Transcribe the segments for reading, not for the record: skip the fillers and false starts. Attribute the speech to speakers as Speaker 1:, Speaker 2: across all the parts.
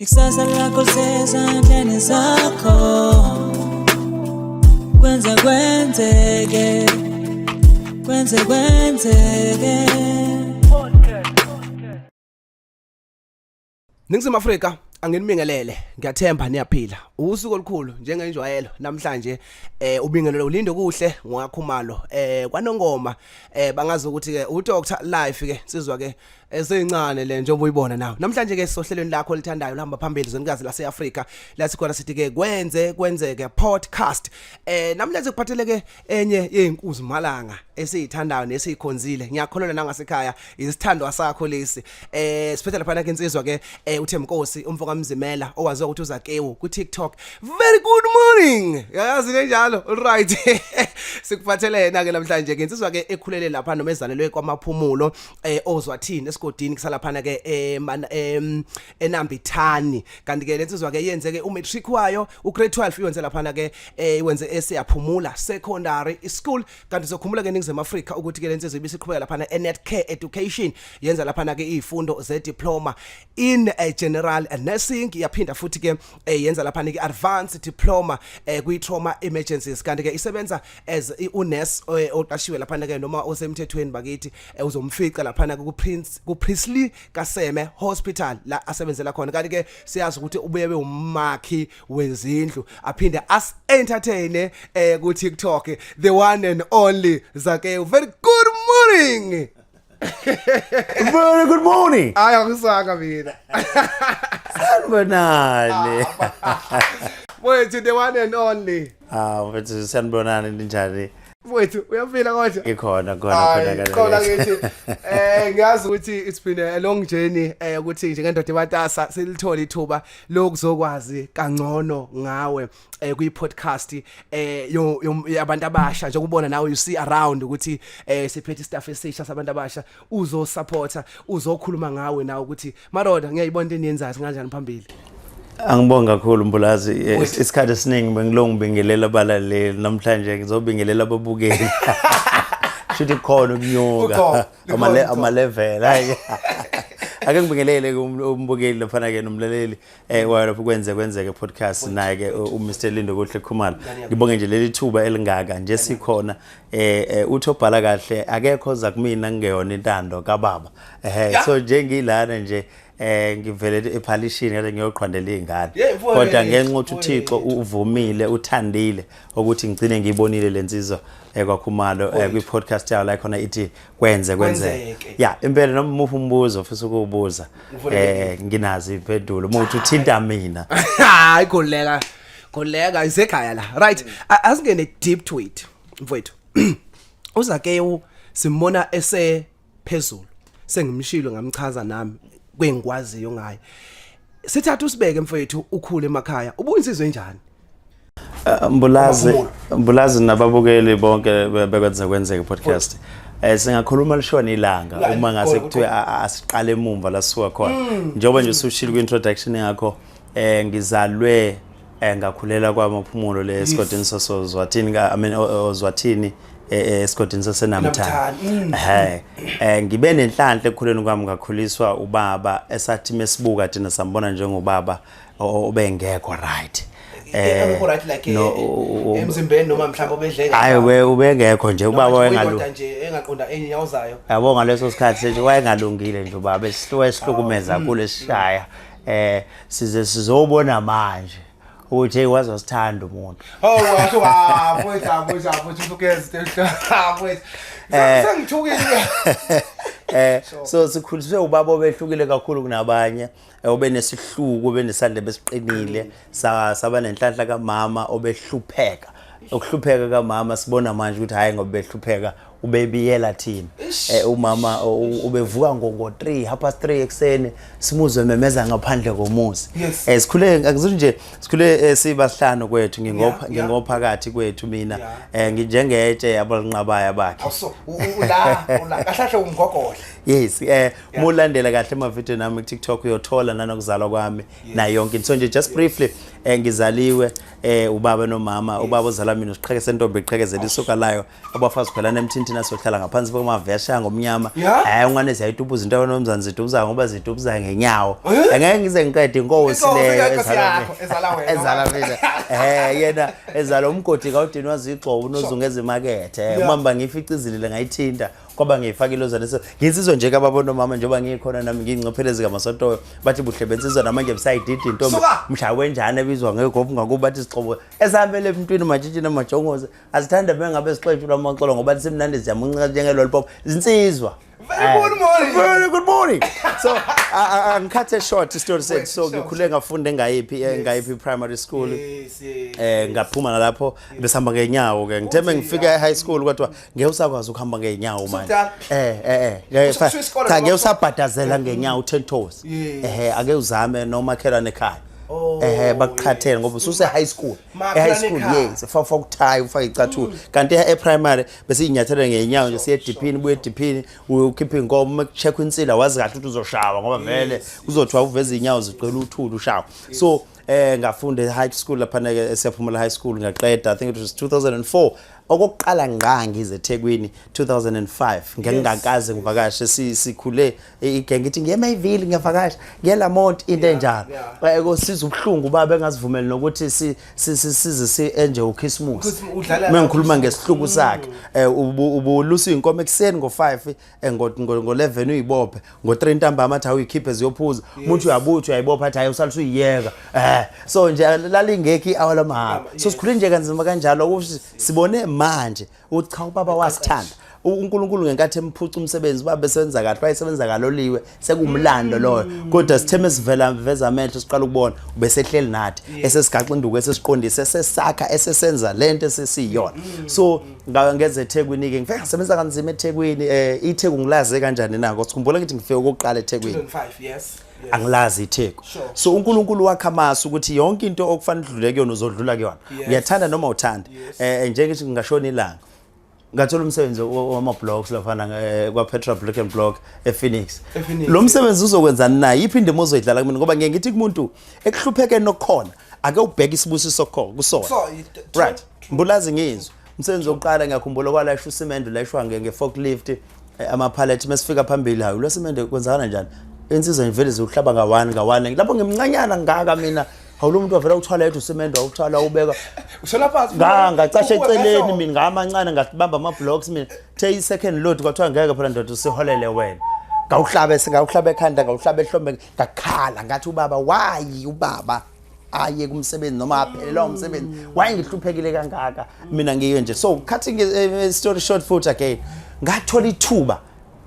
Speaker 1: Ikusasa lakho sezandleni zakho. Kwenzekwenzeke. Kwenzekwenzeke.
Speaker 2: Ningizimu Afrika anginibingelele ngiyathemba niyaphila usuku olukhulu njengenjwayelo namhlanje ubingelelo ulinde kuhle ngoyakhumalo kwanongoma bangazi ukuthi ke uDr Life ke sizwa ke eseyincane le njengoba uyibona nawe namhlanje ke sisohlelweni lakho lithandayo lihamba phambili zonikazi laseAfrika la sikhona sithi ke kwenzeke podcast namhlanje kuphatheleke enye yeinkuzi malanga esiyithandayo nesiyikhonzile ngiyakholelwa nangasekhaya isithandwa sakho lesi siphethe lapha ke insizwa ke uThemkosi umfoka Mzimela owaziwa ukuthi uZakewu ku TikTok. Very good morning. Yazi kanjalo. All right. Sikuphathelena ke namhlanje ke insizwa ke ekhulele lapha noma ezalelwe kwamaphumulo ozwathini esigodini kusalaphana ke eNambithani. Kanti ke lensizwa ke yenze ke umatric wayo ugrade 12 iwenze lapha ke iwenze esiyaphumula secondary school kanti sokhumula ke ningizimu Afrika ukuthi ke lensizwa ibisiqhubeka lapha eNetcare education yenza lapha ke izifundo ze-diploma in general nursing yaphinda futhi ke yenza lapha ke advanced diploma kwi trauma emergencies kanti ke isebenza as unurse oqashiwe lapha ke noma osemthethweni bakithi uzomfica lapha ku Princely Kaseme Hospital la asebenzela khona kanti ke siyazi ukuthi ubuye umakhi wezindlu aphinde as entertain ku TikTok the one and only Zakewu. Very good morning.
Speaker 3: Very good morning.
Speaker 2: Ayangisaka mina.
Speaker 3: Sanibonani.
Speaker 2: Wait, the one and only.
Speaker 3: Mfethu sanibonani njani?
Speaker 2: Wait, uyafila kodwa?
Speaker 3: Ikhona
Speaker 2: Khona ngithi ngiyazi ukuthi it's been a long journey ukuthi njengendoda ebatasa silithola ithuba lokuzokwazi kangcono ngawe kwi podcast yabantu abasha njengobona nawe you see around ukuthi siphethe staff esisha sabantu abasha uzo supporta uzokhuluma ngawe nawe ukuthi maroda ngiyayibona into eniyenzayo kanjani phambili.
Speaker 3: Angibonga kakhulu Mbulazi isikhathi esiningi bengilongibingelela abalaleli namhlanje ngizobingelela ababukeli. Shuthi khona ukunyuka ama level hayi. Ake ngibingelele umbukeli lapha ke nomlaleli wayelapha kwenzeke podcast naye ke uMr Lindo kuhle Khumalo. Ngibonge nje leli thuba elingaka nje sikhona uthobhala kahle akekho za kumina ngeyona intando kaBaba. So njengilana nje ngivele ePhalishini kade ngiyoqhwandela izingane kodwa ngenxa ukuthi uThixo uvumile uthandile ukuthi ngicine ngibonile lensizwa kwaKhumalo kwi podcast yayo la khona ithi kwenzeke. Yeah impela noma umuphi umbuzo ufisa ukubuza nginazi impendulo umuntu uthinta mina.
Speaker 2: Hayi koleka isekhaya la right asingene deep to it mfowethu. uZakewu simbona phezulu sengimshilo ngamchaza nami kwengikwaziyo ngaye sithatha usibeke mfowethu ukhule emakhaya ubuyinsizwe njani?
Speaker 3: Mbulazi nababukeli bonke bekwenze podcast singakhuluma lishona ilanga uma ngase kuthiwa asiqale emumva la sisuka khona njengoba nje usushilo kwi-introduction yakho ngizalwe ngakhulela kwamaphumulo le esigodini sasozwathini ozwathini esigodini saseNambithani. Ngibe nenhlanhla ekukhuleni kwami ngakhuliswa ubaba esathi mesibuka thina sambona njengobaba obengekho right.
Speaker 2: Right like emzimbeni noma mhlawumbe obedleka.
Speaker 3: Hayi we ubengekho nje ubaba
Speaker 2: wayengalungi nje engaqonda enyawuzayo.
Speaker 3: Yabo ngaleso sikhathi nje wayengalungile nje ubaba esihlukumeza kule sishaya sizobona manje ukuthi wazosithanda umuntu.
Speaker 2: Mfowethu ugeze mfowethu. Sengithukile.
Speaker 3: So sikhuliswe ubaba obehlukile kakhulu kunabanye obenesihluku obenesandla besiqinile saba nenhlanhla kaMama obehlupheka ukuhlupheka kaMama sibona manje ukuthi hayi ngoba behlupheka ubebiyela thina umama ubevuka ngo 3:30 ekseni simuzwe memeza ngaphandle komuzi sikhule akuzithi nje sikhule sibasihlanu kwethu ngingophakathi kwethu mina nginjengetshe abalinqabaya bakhe
Speaker 2: la kahlahle umgogodla
Speaker 3: Yes, mulandela kahle ama video nami TikTok uyothola nanokuzalwa kwami na yonke into. So nje just briefly ngizaliwe ubaba nomama, ubaba ozala mina usiqheke sentombi iqhekezela isuka layo abafazi khwelana emthintini asohlala ngaphansi kwamavesha ngomnyama. Ungane ziyayitubuza into nomzansi zitubuza ngoba zitubuza ngenyawo. Angeke ngize ngiqede inkosi leyo ezala mina. Yena ezala umgodi kaudini wazigcobo unozungeza emakethe. Umamba ngifica izilile ngayithinta kwaba ngiyifaka ilozana so nginsizwe nje kababona mama njengoba ngikhona nami ngingcophelezi kaMasoto bathi buhle bensizwa namanje besayididi intombi mshawe njani ebizwa ngegofu ngakuba bathi sixobo esihambele emntwini majiji namajongoze azithanda bengabe sixetshula amaxolo ngoba simnandi siyamunca njengelollipop zinsizwa. Good morning. So ngikhathe short story set so ngikhule ngafunda engayiphi primary school. Ngaphuma nalapho besihamba ngenyawo ke ngithembe ngifika high school kodwa ngeke usakwazi ukuhamba ngenyawo manje. Cha ngeke usabhadazela ngenyawo 10 toes. Ake uzame noma khelane ekhaya. Bakuqhathela ngoba ususe high school. High school yes for ukuthaya ufaka icathulo kanti primary bese inyathela ngenyawo nje siye diphini buye diphini ukhipha inkomo check insila wazi kahle ukuthi uzoshawa ngoba vele uzothiwa uveza inyawo ziqela uthulu ushawa. So ngafunda high school lapha ke siyaphumela high school ngaqeda I think it was 2004 okokuqala ngqa ngize eThekwini 2005 ngengakaze ngivakashe sikhule igenge ngithi ngeMayville ngiyavakasha ngeLamont into enjalo ekosiza ubhlungu baba engazivumeli nokuthi size si-enjoy uChristmas mengikhuluma ngesihluku sakhe ubulusa inkomo ekseni ngo5 ngo11 uyibophe ngo3 ntambama athi uyikhiphe ziyophuza umuntu uyabuthi uyayibopha athi hayi usalisa uyiyeka so nje lalingekho ihour lamahamba so sikhule nje kanzima kanjalo ukuthi sibone manje uthi cha ubaba wasithanda uNkulunkulu ngenkathi emphuca umsebenzi baba besebenza kahle bayisebenza kaloliwe sekumlando loyo kodwa sitheme sivela veza amehlo siqala ukubona ubesehleli nathi esesigaxa induku esesiqondise sesakha esesenza lento esesiyona so ngeze eThekwini ke ngifika ngisebenza kanzima eThekwini iTheku ngilaze kanjani nako sikhumbula ngithi ngifike okokuqala eThekwini
Speaker 2: 2005 yes
Speaker 3: angilazi iTheku so uNkulunkulu wakhamasa ukuthi yonke into okufanele udlule kuyona uzodlula kuyona uyathanda noma uthanda njengithi ngashona ilanga ngathola umsebenzi wama blocks lafana kwa Petra Block and Block ePhoenix lo msebenzi uzokwenza nayi iphinde mozoyidlala kumina ngoba ngeke ngithi kumuntu ekuhlupheke nokukhona ake ubheke isibusiso kusona right mbulazi ngizwe umsebenzi wokuqala ngiyakhumbula kwalayisha usemende layishwa ngeforklift ama pallet mesifika phambili hayi lo semende kwenzakala njani insizwa ngivele zihlaba ngawani lapho ngimncanyana ngaka mina awulo umuntu wavela uthwala yethu usemende awuthwala ubeka
Speaker 2: ushona phansi
Speaker 3: ngacashe eceleni mina ngamancane ngabamba ama blocks mina take second load kwathiwa ngeke phela ndoda usiholele wena ngawuhlaba ekhanda ngawuhlaba ehlombe ngakhala ngathi ubaba why ubaba aye kumsebenzi noma aphelela umsebenzi why ngihluphekile kangaka mina ngiyo nje so cutting story short futhi again ngathola ithuba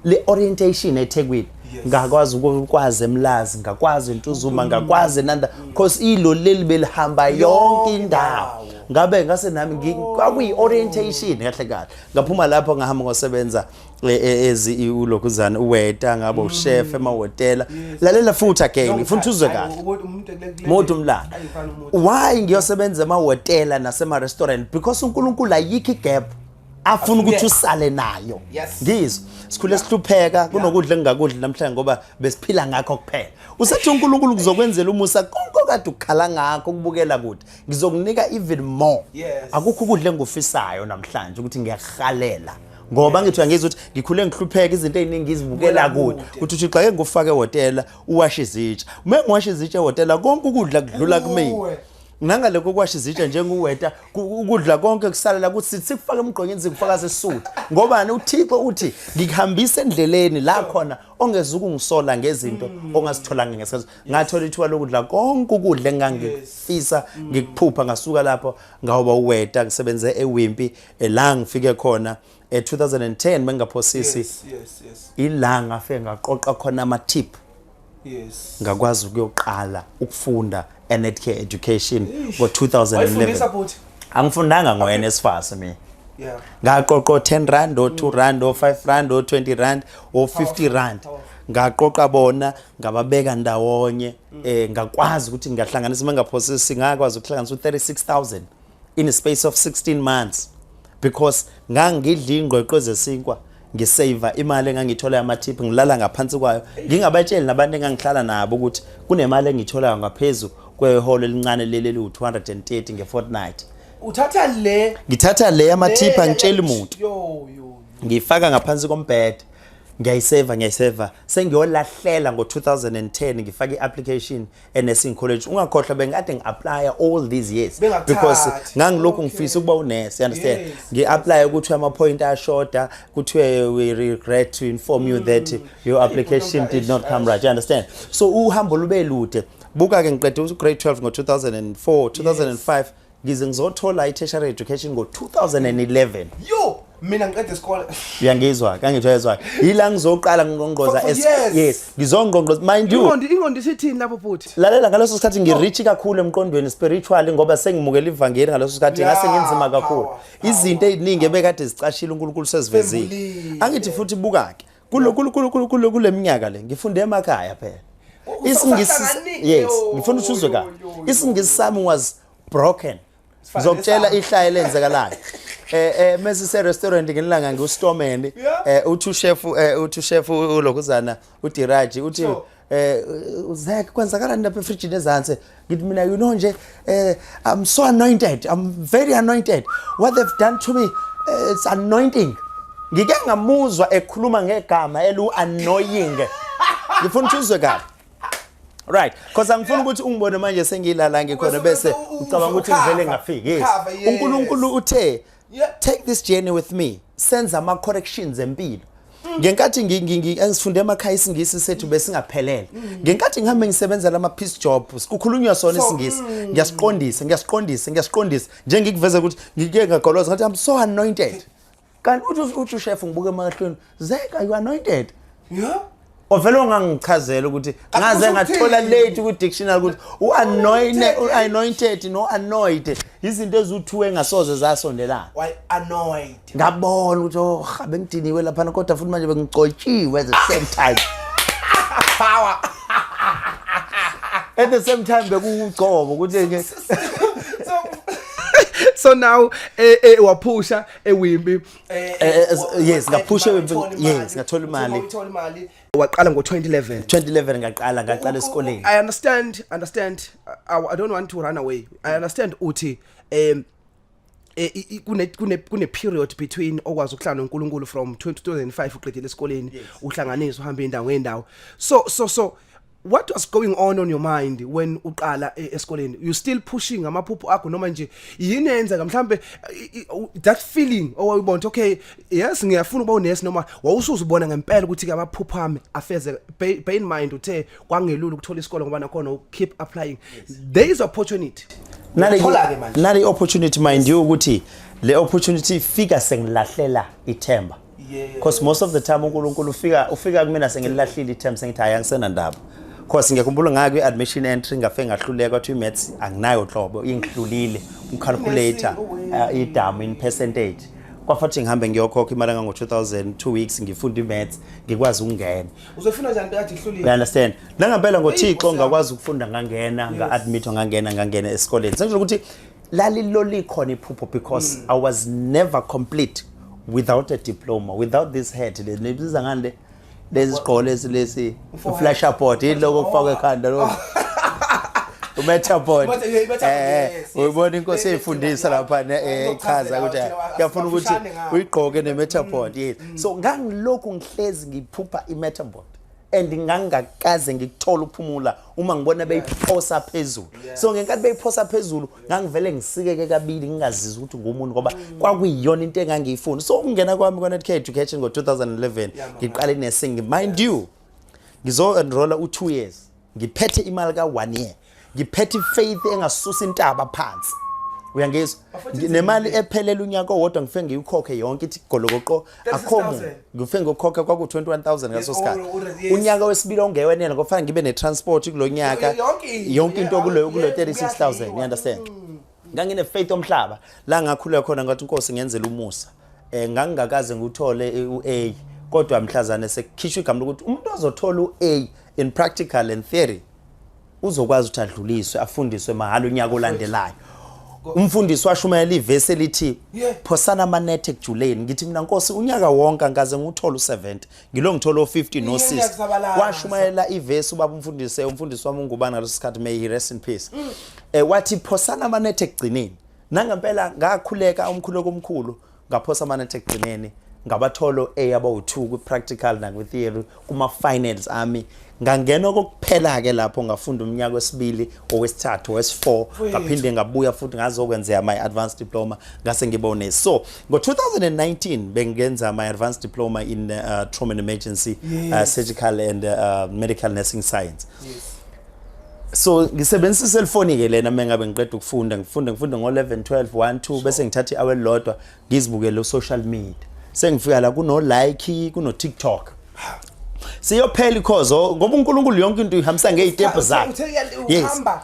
Speaker 3: le orientation eThekwini ngakwazi ukwazi emlazi ngakwazi intuzuma ngakwazi nanda because ilo leli belihamba yonke indawo ngabe ngase nami kwakuyi orientation kahle kahle ngaphuma lapho ngahamba ngosebenza ezi ulokuzana uweta ngabo uchef emahotela lalela futhi again ngifuna uzwe kahle umuntu umlando why ngiyosebenza emahotela nasema restaurant because uNkulunkulu ayikho igap afuna ukuthi usale nayo ngizwe sikhule sihlupheka kunokudla engakudla namhlanje ngoba besiphila ngakho kuphela usethi uNkulunkulu kuzokwenzela umusa konke kade ukukhala ngakho kubukela kude ngizokunika even more akukho ukudla engufisayo namhlanje ukuthi ngiyahalela ngoba ngithi angizwe ukuthi ngikhule ngihlupheka izinto eziningi ngizibukela kude ukuthi uthi xa ke ngufake ehotela uwashe izitsha uma ngiwashe izitsha ehotela konke ukudla kudlula kumina nangaloko kwasha izitsha njenguweta ukudla konke kusalela ukuthi sikufaka emgqonyeni sikufaka sesisuthi ngobani uThixo uthi ngikuhambisa endleleni la khona ongeza ukungisola ngezinto ongasithola ngesikhathi ngathola ithuba lokudla konke ukudla engangifisa ngikuphupha ngasuka lapho ngawoba uweta ngisebenze eWimpi la ngifike khona 2010 mengaphosisi ilanga afike ngaqoqa khona ama tip ngakwazi ukuyoqala ukufunda Netcare education ngo2011 angifundanga ngoNSFAS mina ngaqoqa 10 rand or 2 rand or 5 rand or 20 rand or 50 rand ngaqoqa bona ngababeka ndawonye ngakwazi ukuthi ngahlanganisa mengaphosisi ngakwazi ukuhlanganisa 36000 in a space of 16 months because ngangidla ingqoqo zesinkwa ngisave imali engangithola yamathip ngilala ngaphansi kwayo ngingabatsheli nabantu engangihlala nabo ukuthi kunemali engithola ngaphezulu kweholo elincane leli lu230 ngefortnight ngithatha le yamathip angitshela umuntu ngifaka ngaphansi kombhede ngiyayiseva sengiyolahlela ngo2010 ngifaka iapplication enursing college ungakhohlwa bengikade ngiapply all these years because ngangilokhu ngifisa ukuba unurse you understand ngiapply ukuthi ama point ashoda kuthiwe we regret to inform you that your application did not come right you understand so uhambo lube lude buka ke ngiqede grade 12 ngo2004 2005 ngize ngizothola i-tertiary education ngo2011
Speaker 2: mina ngiqede isikole
Speaker 3: uyangizwa kangijwayezwa yila ngizoqala ngqongqoza yes ngizongqongqoza mind you
Speaker 2: ingondo isithini lapho futhi
Speaker 3: lalela ngaleso sikhathi ngirichi kakhulu emqondweni spiritually ngoba sengimukela ivangeli ngaleso sikhathi ngase ngenzima kakhulu izinto eziningi ebekade zicashile uNkulunkulu sezivezile angithi futhi bukake kule minyaka le ngifunde emakhaya phela isingisi yes ngifuna uthuzwe ka isingisi sami was broken ngizokutshela ihlaya lenzekalayo mase se restaurant ngelanga ngiustorman uthu chef ulokuzana uDiraji uthi Zak kwenzakala lapha efridge nezansi ngithi mina you know nje I'm so anointed I'm very anointed what they've done to me it's anointing ngike ngamuzwa ekhuluma ngegama annoying ngifuna uthuzwe kahle right because angifuni ukuthi ungibone manje sengilala ngikhona bese ucabanga ukuthi ngivele ngafiki yes uNkulunkulu uthe take this journey with me senza ama corrections empilo ngenkathi ngifunde emakhaya isingisi sethu besingaphelele ngenkathi ngihambe ngisebenza lama piece job kukhulunywa sona isingisi ngiyasiqondisa nje ngikuveza ukuthi ngike ngagoloza ngathi I'm so anointed kanti uthi chef ngibuke emahlweni Zeka you anointed ovela ungangichazela ukuthi ngaze ngathola late ku dictionary ukuthi anointed no anointed izinto ezuthiwe ngasoze zasondelana
Speaker 2: why anointed
Speaker 3: ngabona ukuthi bengidiniwe lapha kodwa futhi manje bengicotshiwe at the same time
Speaker 2: power
Speaker 3: at the same time bekugcobo ukuthi
Speaker 2: so now waphusha ewimbi
Speaker 3: yes ngaphusha ewimbi yes ngathola imali
Speaker 2: waqala ngo2011
Speaker 3: ngaqala esikoleni
Speaker 2: I understand I don't want to run away I understand uthi kune period between okwazi ukuhlala noNkulunkulu from 2005 uqedile esikoleni uhlanganisa uhamba indawo ngendawo so what was going on your mind when uqala esikoleni you still pushing amaphupho akho noma nje yini yenza mhlambe that feeling owayibona okay yes ngiyafuna ukuba unesi noma wawusuzibona ngempela ukuthi ke amaphupho ami afeze bear in mind uthe kwangelula ukuthola isikole ngoba nakhona keep applying there is opportunity
Speaker 3: nale opportunity mind you ukuthi le opportunity fika sengilahlela ithemba because most of the time uNkulunkulu ufika kumina sengilahlile ithemba sengithi ayangisena ndaba because ngiyakhumbula ngake admission entry ngafe ngahluleka kwathi maths anginayo hlobo ingihlulile ucalculator idamu in percentage kwafuthi ngihambe ngiyokhokha imali ngo2000 2 weeks ngifunda imaths ngikwazi ukungena
Speaker 2: uzofuna njani ngathi ihlulile
Speaker 3: you understand la ngempela ngoThixo ngakwazi ukufunda ngangena nga-admit ngangena esikoleni sengisho ukuthi lalilo likhona iphupho because I was never complete without a diploma without this head lebiza ngande lezi siqole lesi flash board iloko kufaka ekhanda lo uMetaboard uyibona inkosi eyifundisa lapha echaza ukuthi uyafuna ukuthi uyigqoke neMetaboard yes so ngangilokhu ngihlezi ngiphupha iMetaboard and ngangakaze ngikuthola ukuphumula uma ngibona beyiphosa phezulu so ngenkathi beyiphosa phezulu ngangivele ngisikeke kabili ngingazizwa ukuthi ngumuntu ngoba kwakuyiyona into engangiyifuna so ukungena kwami ku-NETK education ngo2011 ngiqale nursing mind you ngizo enrolla u2 years ngiphethe imali ka1 year ngiphethe faith engasusa intaba phansi uyangizwa nemali ephelele unyaka owodwa ngifike ngiyikhokhe yonke ithi golokoqo akhomo ngifike ngokhokha kwaku 21000 ngaso sikhathi unyaka wesibili ongewenela ngofanele ngibe netransport kulonyaka yonke into kulo 36000 you understand ngangine faith omhlaba la ngakhuleka khona ngathi inkosi ngiyenzela umusa ngangingakaze ngikuthole uA kodwa mhlazane sekukhishwa igama lokuthi umuntu ozothola uA in practical and theory uzokwazi ukuthi adluliswe afundiswe mahalo unyaka olandelayo umfundisi washumayela ivesi elithi phosana amanethe ekujuleni ngithi mina Nkosi unyaka wonke ngaze nguthola u70 ngilo ngithola o50 no6 washumayela ivesi ubaba umfundisi wami ungubani ngalesikhathi may he rest in peace wathi phosana amanethe ekugcineni nangempela ngakhuleka umkhuleko omkhulu ngaphosa amanethe ekugcineni ngabatholo aba2 ku practical na ku theory kuma finals ami ngangena kokuphela ke lapho ngafunda umnyaka wesibili owesithathu wes4 ngaphinde ngabuya futhi ngazokwenza my advanced diploma ngase ngibone so ngo2019 bengenza my advanced diploma in trauma and emergency surgical and medical nursing science. So ngisebenzisa iselfoni ke lena mengabe ngiqeda ukufunda ngifunda ngo11 12 1 2 bese ngithatha ihour elilodwa ngizibukele social media sengifika la kuno like kuno TikTok siyophela ikhozo ngoba uNkulunkulu yonke into ihambisa ngezitep zakhe.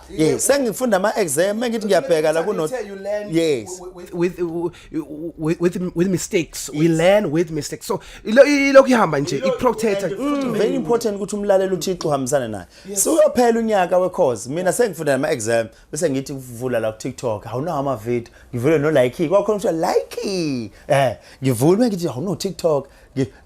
Speaker 3: Yes sengifunda ama exam ngithi ngiyabheka la kuno yes
Speaker 2: with mistakes we learn with mistakes so ilokhu ihamba nje iprotector
Speaker 3: very important ukuthi umlaleli uThixo uhambisane naye so uyophela unyaka wekhozi mina sengifunda ama exam bese ngithi kuvula la ku TikTok awunawo ama video ngivule no like kwakhona ukuthi like ngivule ngithi awuno TikTok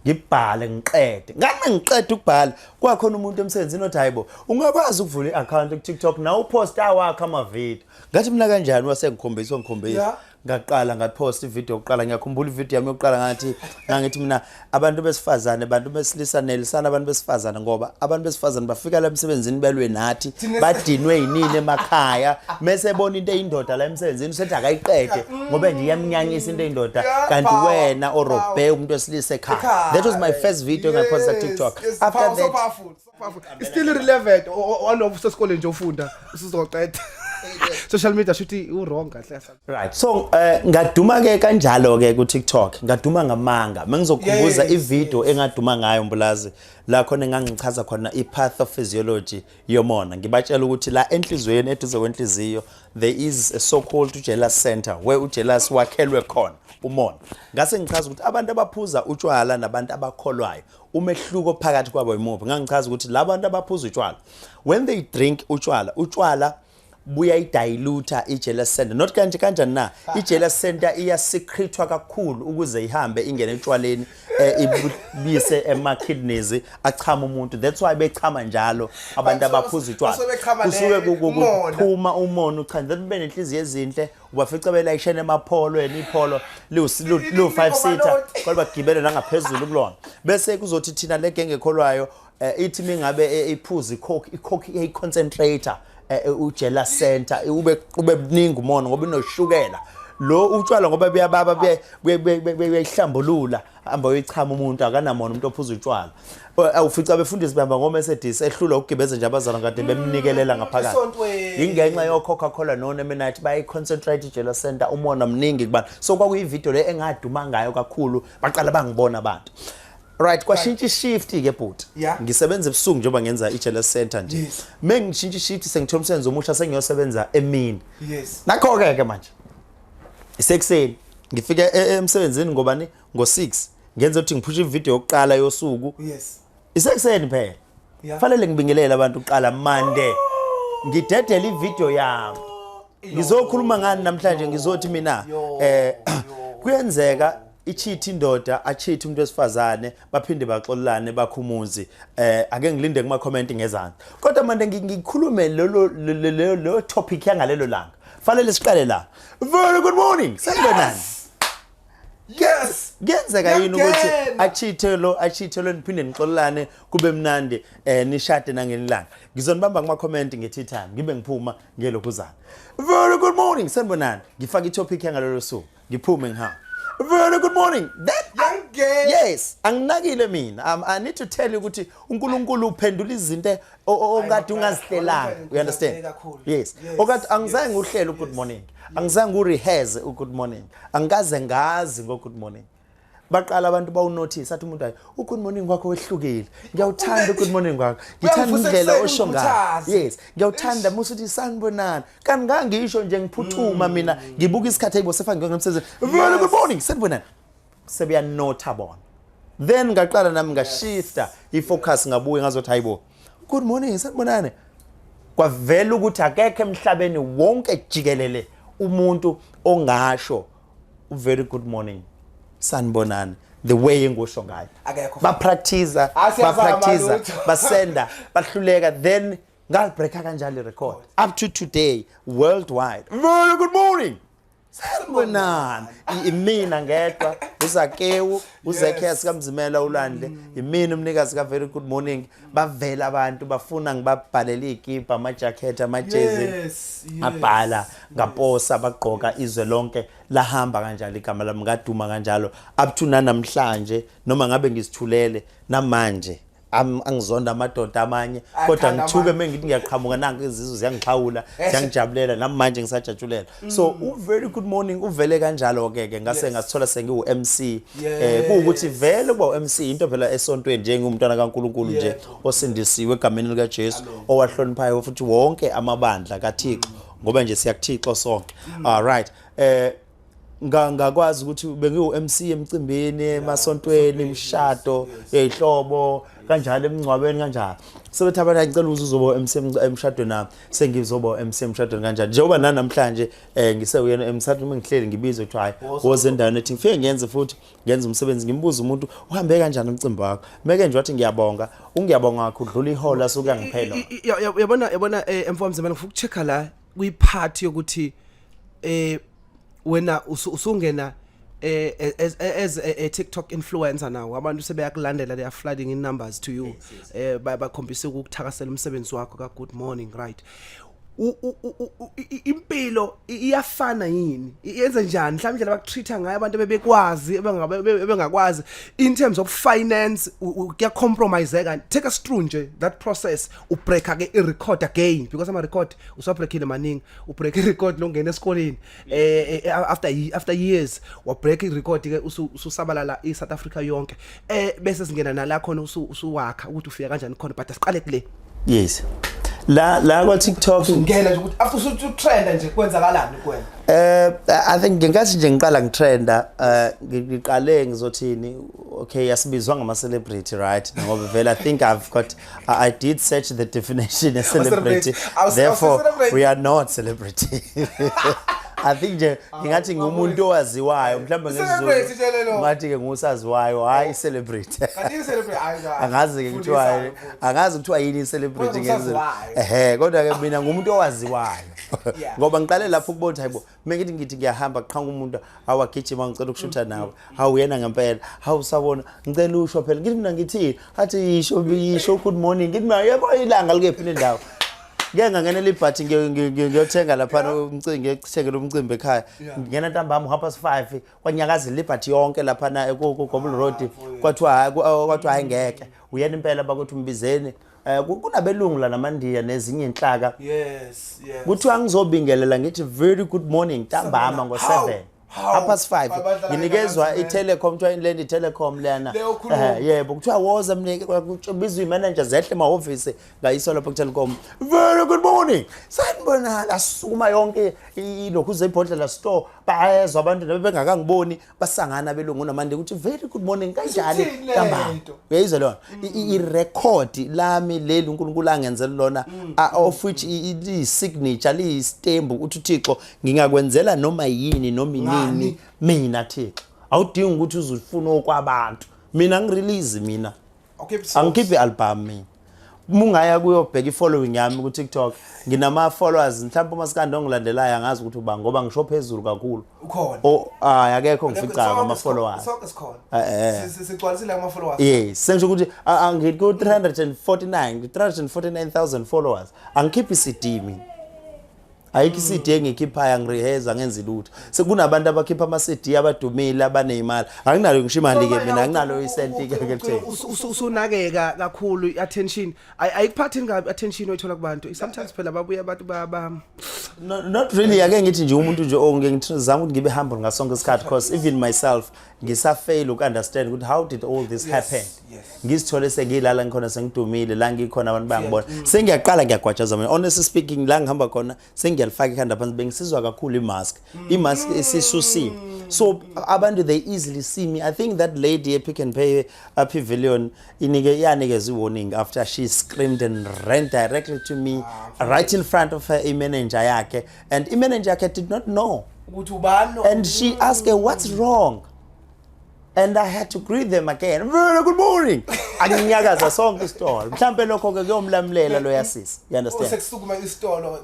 Speaker 3: ngibhale ngiqede ngani ngiqede ukubhala kwakhona umuntu emsebenzini othi hayibo ungakwazi ukuvula iaccount ku TikTok na uposta wakhe ama video ngathi mina kanjani wasengikhombisa ngaqala ngapost ivideo yokuqala ngiyakhumbula ivideo yami yokuqala ngangithi mina abantu besifazane abantu besilisa nelisana abantu besifazane ngoba abantu besifazane bafika la emsebenzini belwe nathi badinwe yinini emakhaya mase bona into eyindoda la emsebenzini usethi akayiqede ngoba nje iyamnyanyisa into eyindoda kanti wena orobhe umuntu wesilisa ekhaya. That was my first video ngapost ku TikTok. After that
Speaker 2: it's still relevant one of sesikole nje ufunda usizoqeda social media shuthi wrong kahle
Speaker 3: right so ngaduma ke kanjalo ke ku TikTok ngaduma ngamanga mengizokubuza ivideo engaduma ngayo mbulazi la khona engangichaza khona iphathophysiology yomona ngibatshela ukuthi la enhlizweni eduze kwenhliziyo there is a so called jealous center where ujealous wakhelwe khona umona ngase ngichaza ukuthi abantu abaphuza utshwala nabantu abakholwayo umehluko phakathi kwabo imuphi ngangichaza ukuthi labantu abaphuza utshwala when they drink utshwala buya idilute ijealous center not kanje kanjani na ijealous center iyasecretwa kakhulu ukuze ihambe ingene etshwaleni ibise ema kidneys achama umuntu that's why bechama njalo abantu abaphuza utshwala kusuke kuphuma umono uchanza bebe nenhliziyo ezinhle ubafica belayishene emapholweni ipholo lu 5 seater kodwa bagibele nangaphezulu kulona bese kuzothi thina legenge ekholwayo ithi mingabe iphuza i concentrator ujealous center ube mningi umono ngoba inoshukela lo utshwala ngoba beyababa beyihlambulula hamba uyichama umuntu akanamona umuntu ophuza utshwala awufica befundisi behamba ngoMercedes ehlula ukugibeza nje abazana kade bemnikelela ngaphakathi ingenxa yo Coca-Cola no Nemenite bayi concentrate ijealous center umona mningi kubani so kwakuyivideo le engaduma ngayo kakhulu baqala bangibona abantu. Right kwashintsha shift ke but ngisebenza ebusuku njengoba ngenza ijealous center nje mengishintsha shift sengithola umsebenzi omusha sengiyosebenza emini nakho ke manje isekuseni ngifika emsebenzini ngobani ngo6 ngenza ukuthi ngiphushe ivideo yokuqala yosuku isekuseni phela kufanele ngibingelele abantu uqala Monday ngidedela ivideo yami ngizokhuluma ngani namhlanje ngizothi mina kuyenzeka ichithi indoda achithi umuntu wesifazane baphinde baxolelane bakhumuzi ake ngilinde kuma comment ngezandla kodwa manje ngikhulume lo topic yangalelo langa fanele siqale la very good morning sanibonani yes kuyenzeka yini ukuthi achithelo niphinde nixolelane kube mnandi nishade nangelilanga ngizonibamba kuma comment ngethi time ngibe ngiphuma ngelokuzana very good morning sanibonani ngifaka itopic yangalelo suku ngiphume ngihamba very good morning that young girl yes anginakile mina I need to tell you ukuthi uNkulunkulu uphendula izinto ongathi ungazihlelanga you understand yes okathi angizange uhlele good morning angizange urehearse good morning angikaze ngazi ngo good morning baqala abantu bawunotice athi umuntu ayi good morning kwakho wehlukile ngiyawuthanda good morning kwakho ngithanda indlela osho ngayo yes ngiyawuthanda musuthi sanibonani kanti ngangisho nje ngiphuthuma mina ngibuka isikhathi ayibo sefa ngiyomsebenzi very good morning sanibonani sebeya nota bona then ngaqala nami ngashifta ifocus ngabuye ngazothi hayibo good morning sanibonani kwavela ukuthi akekho emhlabeni wonke jikelele umuntu ongasho very good morning sanibonani the way engosho ngayo practice basenda bahluleka then ngalibreaka kanjalo record up to today worldwide very good morning sanibonani imina ngedwa uZakewu uZakewu sikamzimela ulandle imina umnikazi ka very good morning bavela abantu bafuna ngibabhalele ikipa ama jacket ama jersey abhala ngaposa bagqoka izwe lonke lahamba kanjalo igama lami ngaduma kanjalo up to namhlanje noma ngabe ngisithulele namanje angizonda amadoda amanye kodwa ngithuke mengithi ngiyaqhamuka nanku izizwe ziyangiphawula ziyangijabulela namanje ngisajajulela so very good morning uvele kanjalo ke ngase ngasithola sengiwu MC kuukuthi vele kuba MC into phela esontweni njengumntwana kaNkuluNkulu nje osindisiwe egameni lika Jesu owahloniphayo futhi wonke amabandla kaThixo ngoba nje siyakuThixo sonke all right ngakwazi ukuthi bengiwu MC emcimbini emasontweni imshado ehlobo kanjalo emncwabeni kanjalo sebethi abantu ngicela uzoba MC emshadweni nami sengizoba MC emshadweni kanjalo njengoba namhlanje ngisewuyena emshadweni mengihleli ngibizwe kuthiwa woze endaweni ethi ngifike ngenze futhi ngenza umsebenzi ngimbuza umuntu uhambe kanjani umcimbi wakho meke nje wathi ngiyabonga ungiyabonga kakhulu udlula ihola sokuyangiphela
Speaker 2: yabona emfowethu mina ngifuna ukuchecka la kuyiphathi yokuthi wena usungena as a TikTok influencer now abantu sebeyakulandela they are flooding in numbers to you bakhombisa ukukuthakasela umsebenzi wakho ka good morning right impilo iyafana yini yenza njani mhlawumbe nje abakutreata ngayo abantu bebekwazi ebengakwazi in terms of finance kuya compromise take us through nje that process ubreak ake I record again because ama record usabreakile maningi ubreak I record longena esikoleni after years wa break I record ke ususabalala I South Africa yonke bese singena nala khona usuwakha ukuthi ufika kanjani khona but asiqale kule
Speaker 3: yes la kwa TikTok
Speaker 2: ngena nje ukuthi after usuthi utrenda nje kwenzakalani kuwena
Speaker 3: I think ngenkathi nje ngiqala ngitrenda ngiqale ngizothini okay yasibizwa ngama celebrity right ngoba vele I think I did search the definition of celebrity therefore we are not celebrity I think nje ngingathi ngumuntu owaziwayo mhlawumbe ngezizulu ngathi ke ngusaziwayo hayi celebrity
Speaker 2: kanti celebrity
Speaker 3: angazi ke kuthiwa yini celebrity ngezizulu kodwa ke mina ngumuntu owaziwayo ngoba ngiqale lapho ukubona hayibo mengithi ngiyahamba qhanga umuntu awagijima ngicela ukushutha nawe hawu yena ngempela hawu sabona ngicela usho phela ngithi mina ngithini athi yisho good morning ngithi mina yebo ilanga likephi nendawo ngiyangena ibhathi ngiyothenga lapha umcimbi ngiyethengela umcimbi ekhaya ngena ntambama u5 kwanyakazi libhathi yonke lapha na eGobble Road kwathiwa hayi ngeke uyena impela bakuthi umbizeni kunabelungu la namandiya nezinye inhlaka
Speaker 2: yes
Speaker 3: kuthiwa ngizobingelela ngithi very good morning ntambama ngo7 5:30 nginikezwa iTelecom kuthiwa inland iTelecom lana yebo kuthiwa woza mnike kubizwa imanager zehle emahhovisi ngayiswa lapho kuTelecom very good morning sanibona asukuma yonke lokhu zebhodlela store bayezwa abantu nabengakangiboni basangana belungu namande ukuthi very good morning kanjani ntambama uyayizwa lona irecord lami leli uNkulunkulu angenzela lona of which i signature li stamp uthi uThixo ngingakwenzela noma yini noma mina Thixo awudingi ukuthi uzufuna okwabantu mina ngirelease mina
Speaker 2: okay
Speaker 3: angikhiphe album mina mungaya kuyobheka ifollowing yami ku TikTok nginama followers mhlawumbe masikande ongilandelayo angazi ukuthi uba ngoba ngisho phezulu kakhulu
Speaker 2: ukhona
Speaker 3: akekho ngifica ama followers
Speaker 2: sonke sikhona sigcwalisile ama followers
Speaker 3: yes sengisho ukuthi angithi ku 349,000 followers angikhiphi CD mina ayikho CD engikhipha ngireheza ngenza ilutho sekunabantu abakhipha ama CD abadumile abanezimali anginalo ngisho imali ke mina anginalo isenti ke kutheni
Speaker 2: usunakeka kakhulu attention ayikuphathini kabi attention oyithola kubantu sometimes phela babuya abantu baba
Speaker 3: not really ake ngithi nje umuntu nje ngizama ukuthi ngibe humble ngasonke isikhathi because even myself ngisafail ukunderstand ukuthi how did all this happen ngizithole sengilala ngikhona sengidumile la ngikhona abantu bayangibona sengiyaqala ngiyagwajaza mina honestly speaking la ngihamba khona ngiyalifaka ikhanda phansi bengisizwa kakhulu imask isisusiwe. So abantu they easily see me. I think that lady Pick and Pay pavilion yanikeza warning after she screamed and ran directly to me right in front of her manager yakhe, and manager yakhe did not know, and she asked her what's wrong. And I had to greet them again. Good morning. Anginyakaza sonke isitolo. Mhlambe lokho ke kuyomlamulela lo yasisi. You understand?
Speaker 2: Sekusukuma isitolo.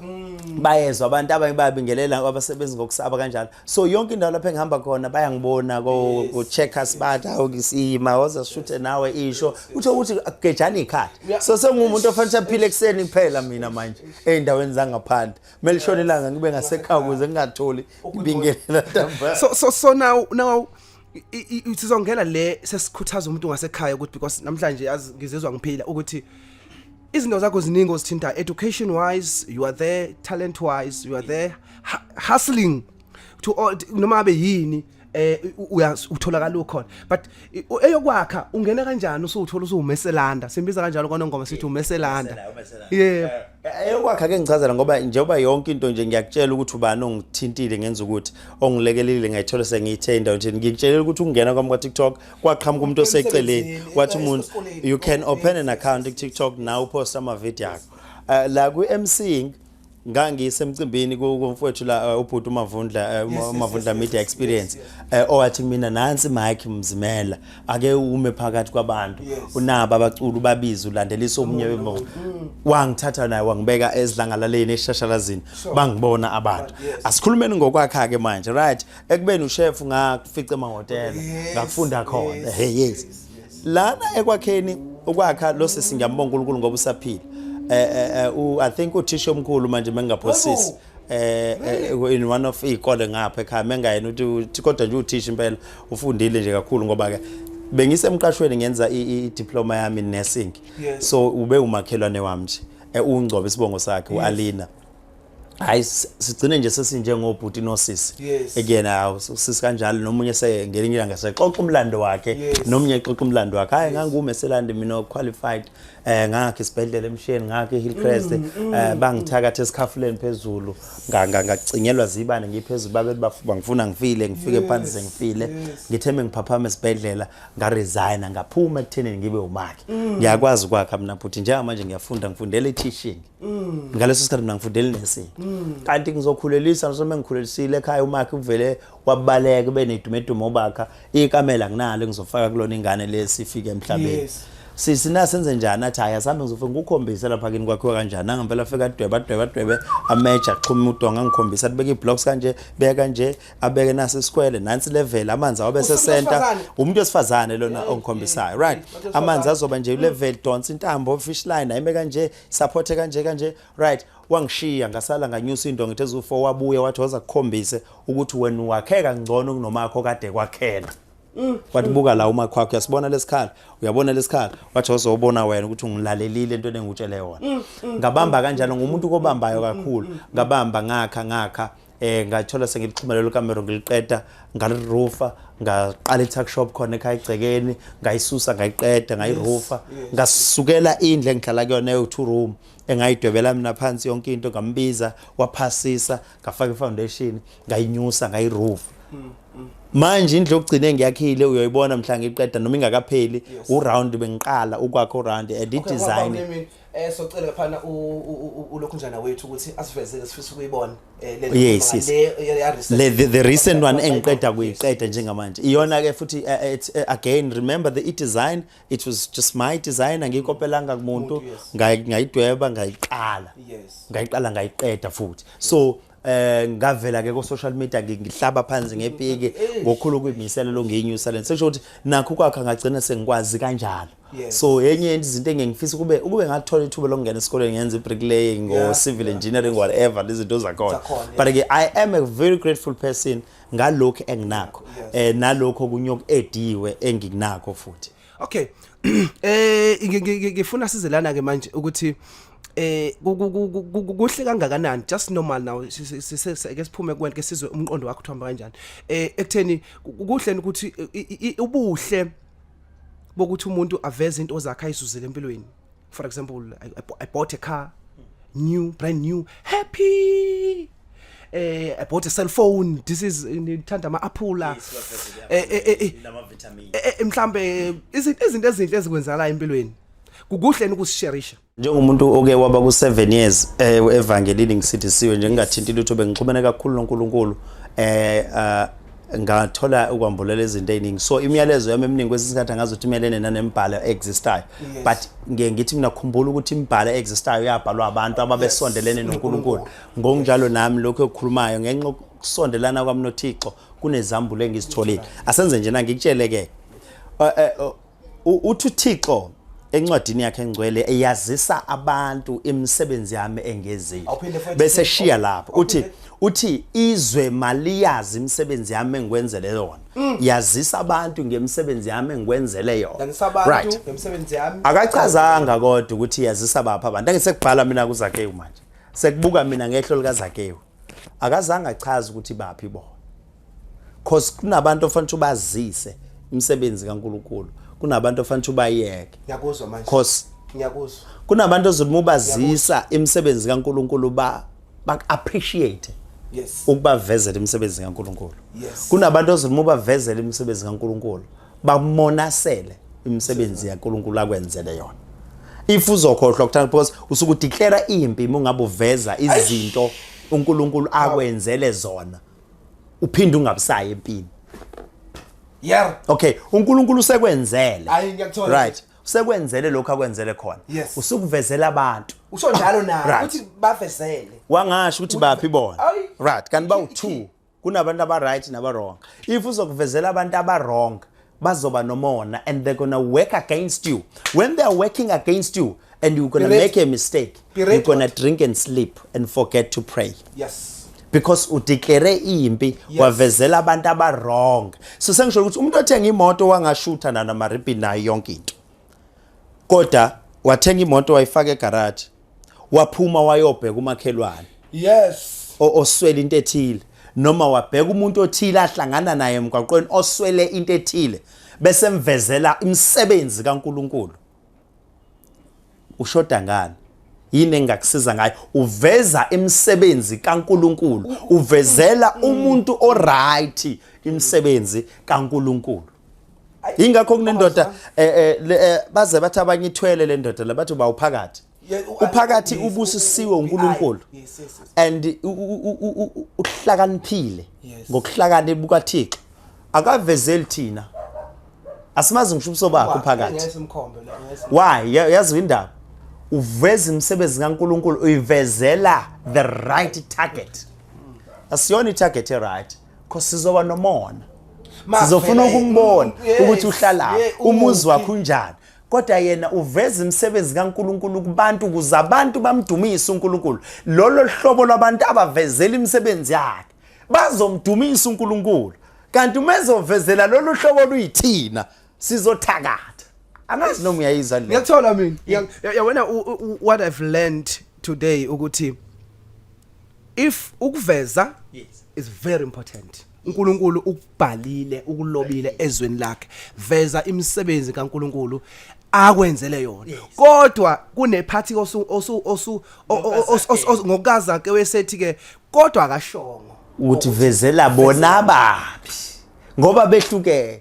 Speaker 3: Bayezwa abantu ababingelela abasebenzi ngokusaba kanjalo. So yonke indawo lapha engihamba khona bayangibona go check us batha ukisima waza shute nawe isho. Utho ukuthi agejana ikhadi. So sengumuntu ofanele aphile ekseni kuphela mina manje eindaweni zangaphandle. Mele lishona ilanga ngibe ngasekhaya ukuze ngingatholi ibingelela ntamba.
Speaker 2: So now sizongena le sesikhuthaza umuntu ngasekhaya ukuthi because namhlanje yazi ngizizwa ngiphila ukuthi izinto zakho ziningi ozithinta education wise, you are there, talent wise, you are there, hustling to all noma abe yini utholakala ukhona, but eyokwakha ungena kanjani usuthola usumeselanda, simbiza kanjalo kwanongoma sithi umeselanda. Yeah,
Speaker 3: eyokwakha ke ngichazela ngoba njengoba yonke into nje ngiyakutshela ukuthi ubani ongithintile ngenza ukuthi ongilekelile ngayithola sengiyithe indawo nje ngikutshela ukuthi ungena kwami kwa TikTok kwaqhamuka umuntu oseceleni wathi umuntu you can open an account ku TikTok now post ama video yakho la ku MCing ngangisemcimbini kumfowethu la ubhuti umavundla media experience owathi mina nansi mic mzimela ake ume phakathi kwabantu unaba abaculi babiza ulandelisa omunye wemoto wangithatha naye wangibeka ezidlangalaleni eshashalazini bangibona abantu asikhulumeni ngokwakha ke manje right ekubeni uchef ngakufica emahotela ngakufunda khona yes lana ekwakheni ukwakha lo sesingiyambonga uNkulunkulu ngoba usaphila. I think uthisha omkhulu manje mengaphosisi in one of ikole ngapha ekhaya mengayena uthi kodwa nje uthisha impela ufundile nje kakhulu ngoba ke bengisemqashweni ngenza idiploma yami in nursing. So ube umakhelwane wami nje ungcobe isibongo sakhe uAlina. Hayi sigcine nje sesinjengobhuti nosisi again sisi kanjalo nomunye sengena ilanga sexoxa umlando wakhe nomunye exoxa umlando wakhe. Hayi ngangumeselande mina qualified ngakhe isibhedlela emsheni ngakhe Hillcrest bangithakathe esikhafuleni phezulu ngacingelwa zibane ngiphezulu babe bangifuna ngifile ngifike phansi sengifile ngitheme ngiphaphama esibhedlela ngaresign ngaphuma ekutheni ngibe umakhe. Ngiyakwazi ukwakha mina futhi njenga manje ngifundela i-teaching ngaleso sikhathi mina ngifundela nursing. Kanti ngizokhulelisa ngisome ngikhulelisile ekhaya umakhe uvele wabaleka benedumedumo obakha ikamela nginalo ngizofaka kulona ingane lesifike emhlabeni. Sisina senze njani athi hayi asambe ngizofika ngikukhombisa lapha kini kwakhiwa kanjani angempela afika adweba ameja axhuma udonga ngikhombisa abeke iblocks kanje beka kanje abeke nase square nansi level amanzi awabe se-center umuntu wesifazane lona ongikhombisayo right amanzi azoba nje level donse intambo fish line ayime kanje support kanje right wangishiya ngasala nganyusa indongo ngithi ezu4 wabuye wathi waza kukhombise ukuthi wena wakheka ngcono kunomakho kade kwakhela. Wathi buka la umakho wakho uyasibona lesikhala uyabona lesikhala wathi uzobona wena ukuthi ungilalelile into engutshele yona. Ngabamba kanjalo ngumuntu kobambayo kakhulu ngabamba ngakha ngathola sengilixhumelelo camera ngiliqeda ngalirufa ngaqala i-tuck shop khona ekhaya egcekeni ngayisusa ngayiqeda ngayirufa ngasukela indle ngihlala kuyona e2 room engayidwebela mina phansi yonke into ngambiza waphasisa ngafaka ifoundation ngayinyusa ngayirufa. Manje indlu yokugcina engiyakhile uyoyibona mhla ngiqeda noma ingakapheli uround bengiqala ukwakho uround design.
Speaker 2: Socela laphana ulokhunjana wethu ukuthi asivezele sifisa ukuyibona
Speaker 3: yes the recent one engiqeda kuyiqeda njengamanje iyona ke futhi again remember the design it was just my design angikopelanga kumuntu ngayidweba ngayiqala ngayiqeda futhi so ngavela ke ku social media ngihlaba phansi ngepiki ngokhulu kuyimisela ngiyinyusa lento sesho ukuthi nakho kwakha ngagcina sengikwazi kanjalo. So yenye izinto engengifisa kube ngathola ithuba lokungena esikoleni ngenza bricklaying or civil engineering whatever izinto zakhona but again I am a very grateful person ngalokho enginakho nalokho kunyoku ediwe enginakho futhi.
Speaker 2: Okay ngifuna sizelana ke manje ukuthi kuhle kangakanani just normal now ake siphume kuwena ke sizwe umqondo wakho uthamba kanjani ekutheni kuhle ukuthi ubuhle bokuthi umuntu aveze into zakhe ayizuzele empilweni. For example I bought a car new brand new happy I bought a cell phone, this is ngithanda ama-aphula mhlambe izinto ezinhle ezikwenzakala empilweni kukuhle ukusisharisha
Speaker 3: njengomuntu oke waba ku7 years evangelini ngisithisiwe nje ngingathinti lutho bengixhumene kakhulu noNkulunkulu ngathola ukwambulela izinto eziningi so imiyalezo yami eminingi kwesingathi ngazothi imelene nanembhalo existayo but ngithi mina khumbula ukuthi imbhalo existayo yabhalwa abantu ababesondelene noNkulunkulu ngokunjalo nami lokho ekukhulumayo ngenxa yokusondelana kwami noThixo kunezambulo engizitholile asenze nje ngikutshele uthi uThixo encwadini yakhe engcwele eyazisa abantu imisebenzi yami engezile bese shiya lapho uthi izwe maliyazi imisebenzi yami engikwenzele yona yazisa abantu ngemisebenzi yami engikwenzele yona right
Speaker 2: ngemisebenzi yami
Speaker 3: akachazanga kodwa ukuthi yazisa bapha abantu angisekubhala mina kuZakewu manje sekubuka mina ngehlo lika Zakewu akazange achaza ukuthi baphi bona cause kunabantu ofanele ubazise imisebenzi kaNkulunkulu kunabantu ofanele ubayeke
Speaker 2: ngiyakuzwa manje
Speaker 3: cause
Speaker 2: ngiyakuzwa
Speaker 3: kunabantu ozulumubazisa imisebenzi kaNkulunkulu ba appreciate ukubavezela imisebenzi kaNkulunkulu kunabantu ozulumubavezela imisebenzi kaNkulunkulu bamonasele imisebenzi kaNkulunkulu akwenzele yona if uzokhohlwa kuthanda because usuku declare impi ungabe uveza izinto uNkulunkulu akwenzele zona uphinde ungabusayi empini
Speaker 2: yeah
Speaker 3: okay uNkulunkulu usekwenzele
Speaker 2: ngiyakuthola
Speaker 3: right usekwenzele lokho akwenzele khona usukuvezela abantu
Speaker 2: usho njalo nawe uthi bavezele
Speaker 3: wangasho ukuthi baphi bona right kanti bawu2 kunabantu aba right naba wrong if uzokuvezela abantu aba wrong bazoba nomona and they're going to work against you when they are working against you and you're going to make a mistake you're going to drink and sleep and forget to pray because udeclare impi wavezela abantu aba wrong so sengisho ukuthi umuntu othenga imoto wangashutha nana maripini nayo yonke into kodwa wathenga imoto wayifaka egarage waphuma wayobheka umakhelwane oswele into ethile noma wabheka umuntu othile ahlangana naye emgwaqweni oswele into ethile bese mvezela imisebenzi kaNkulunkulu ushoda ngani yini engakusiza ngayo uveza imisebenzi kaNkulunkulu uvezela umuntu oright imisebenzi kaNkulunkulu ingakho kunendoda baze bathi abanyithwele le ndoda labathi bawuphakathi uphakathi ubusisiwe uNkulunkulu and uhlakaniphile ngokuhlakana bukaThixo akavezeli thina asimazi ngisho umsobakho uphakathi why yazi indaba uveza imisebenzi kaNkulunkulu uyivezela the right target asiyona itarget right because sizoba nomona sizofuna ukumbona ukuthi uhlala umuzi wakho unjani kodwa yena uveza imisebenzi kaNkulunkulu kubantu ukuze abantu bamdumisa uNkulunkulu lolo hlobo labantu abavezela imisebenzi yakhe bazomdumisa uNkulunkulu kanti umezovezela lolu hlobo luyithina sizothakatha angazi noma uyayizwa le
Speaker 2: ngiyathola mina yabona what I've learned today ukuthi if ukuveza is very important uNkulunkulu ukubhalile ukulobile ezweni lakhe veza imisebenzi kaNkulunkulu akwenzele yona kodwa kunephathi ngokukaza ke wesethi ke kodwa akashongo
Speaker 3: ukuthi vezela bona ababi ngoba behlukene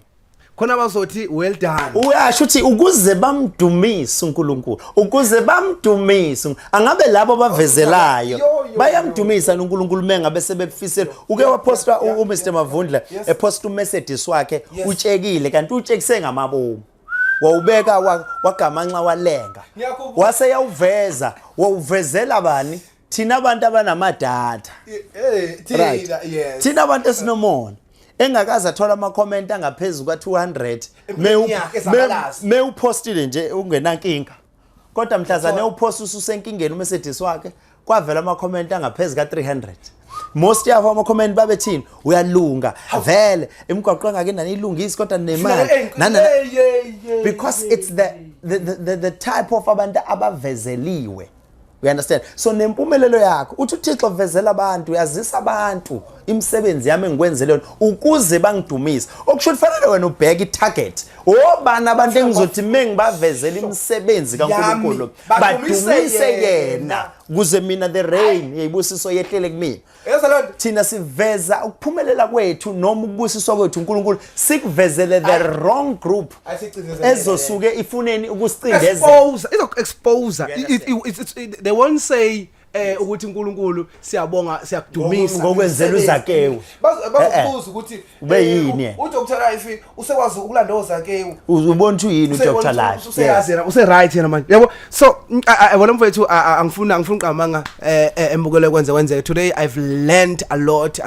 Speaker 2: khona bazothi well done
Speaker 3: uyasho ukuthi ukuze bamdumise uNkulunkulu ukuze bamdumise angabe labo bavezelayo bayamdumisa uNkulunkulu mengabe sebekufisela uke waposta uMr Mavundla eposta uMercedes wakhe utshekile kanti utshekise ngamabomu wawubeka wagamanxa walenga wase yawuveza wawuvezela bani thina abantu abanamadata thina abantu esinomona engakaza athola ama comment angaphezulu ka200 me upostile nje ungenankinga kodwa mhlazane upost ususenkingeni uMercedes wakhe kwavela ama comment angaphezulu ka300 most of ama comment babethini uyalunga vele emgwaqweni ngake nanilungisi kodwa nemali because it's the type of abantu abavezeliwe we understand so nempumelelo yakho uthi uThixo vezela abantu uyazisa abantu imisebenzi yami engikwenzele yona ukuze bangidumise okusho kufanele wena ubheke itarget obana abantu engizothi mengibavezela imisebenzi kaNkulunkulu badumise yena kuze mina the rain yeyibusiso yehlele kumina thina siveza ukuphumelela kwethu noma ukubusiswa kwethu uNkulunkulu sikuvezele the wrong group ezosuke ifuneni ukusicindezela
Speaker 2: expose they won't say ukuthi uNkulunkulu siyabonga siyakudumisa
Speaker 3: ngokwenzela uZakewu
Speaker 2: bazobuza ukuthi
Speaker 3: ubeyini
Speaker 2: uDr Life usekwazi ukulanda oZakewu
Speaker 3: ubona ukuthi uyini uDr Life
Speaker 2: useyazena use-right yena manje yabo so wena mfethu angifuna uqamanga embukele kwenzeke today I've learned a lot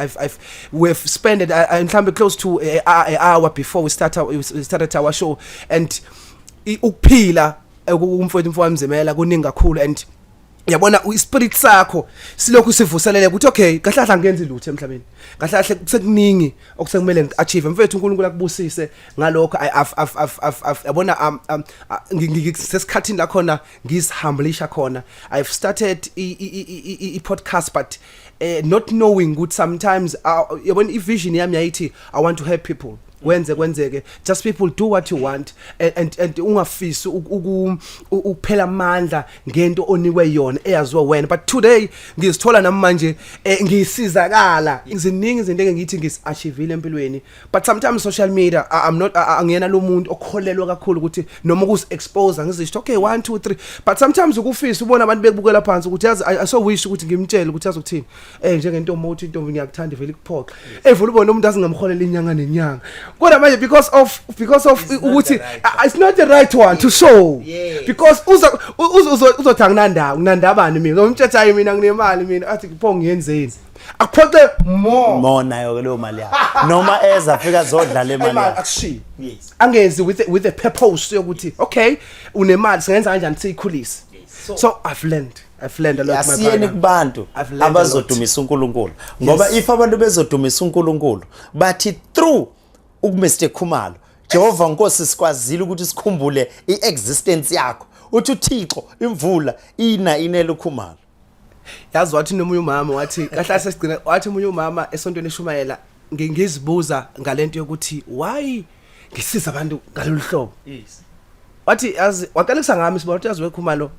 Speaker 2: we've spent mhlambe close to an hour before we started our show and ukuphila umfowethu mfowamzimela kuningi kakhulu and yabona ispirit sakho silokhu sivuselele ukuthi okay kahlahla ngenzi lutho emhlabeni kahlahla sekuningi okusekumele achieve mfethu uNkulunkulu akubusise ngalokho yabona ngisesikhathini la khona ngizihumblisha khona I've started I podcast but not knowing ukuthi sometimes yabona ivision yami yayithi I want to help people Kwenzekwenzeke just people do what you want and ungafisi ukuphela amandla ngento onikwe yona eyaziwa wena but today ngizithola namanje ngisizakala iziningi izinto engithi ngisiachievile empilweni but sometimes social media I'm not angiyena lo muntu okholelwa kakhulu ukuthi noma ukusi-expose ngizisho okay 1 2 3 but sometimes ukufisa ubona abantu bekubukela phansi ukuthi yazi I so wish ukuthi ngimtshele ukuthi yazi ukuthini njengentombi uthi intombi ngiyakuthanda vele ikuphoqa evula ubona umuntu azingamkholela inyanga nenyanga kodwa manje because of ukuthi it's not the right one to show because uzothanga nandabani mina ngomthethayi mina nginemali mina athi kupho ngiyenzeni akuphoqe
Speaker 3: more nayo leyo mali yakho noma ezafika zodlala imali
Speaker 2: akushi angenzi with the purpose yokuthi okay unemali sengenza kanjani siyikhulise so I've learned a lot my
Speaker 3: brother kubantu abazodumisa uNkulunkulu ngoba if abantu bezodumisa uNkulunkulu bathi through ukumeste Khumalo Jehova Nkosi sikwazile ukuthi sikhumbule iexistence yakho uthi uThixo imvula inele uKhumalo
Speaker 2: yazi wathi nomunye umama wathi kahle sesigcina wathi umunye umama esontweni eshumayela ngizibuza ngalento yokuthi why ngisiza abantu ngalolu hlobo wathi yazi waqalisa ngami siba wathi yazi weKhumalo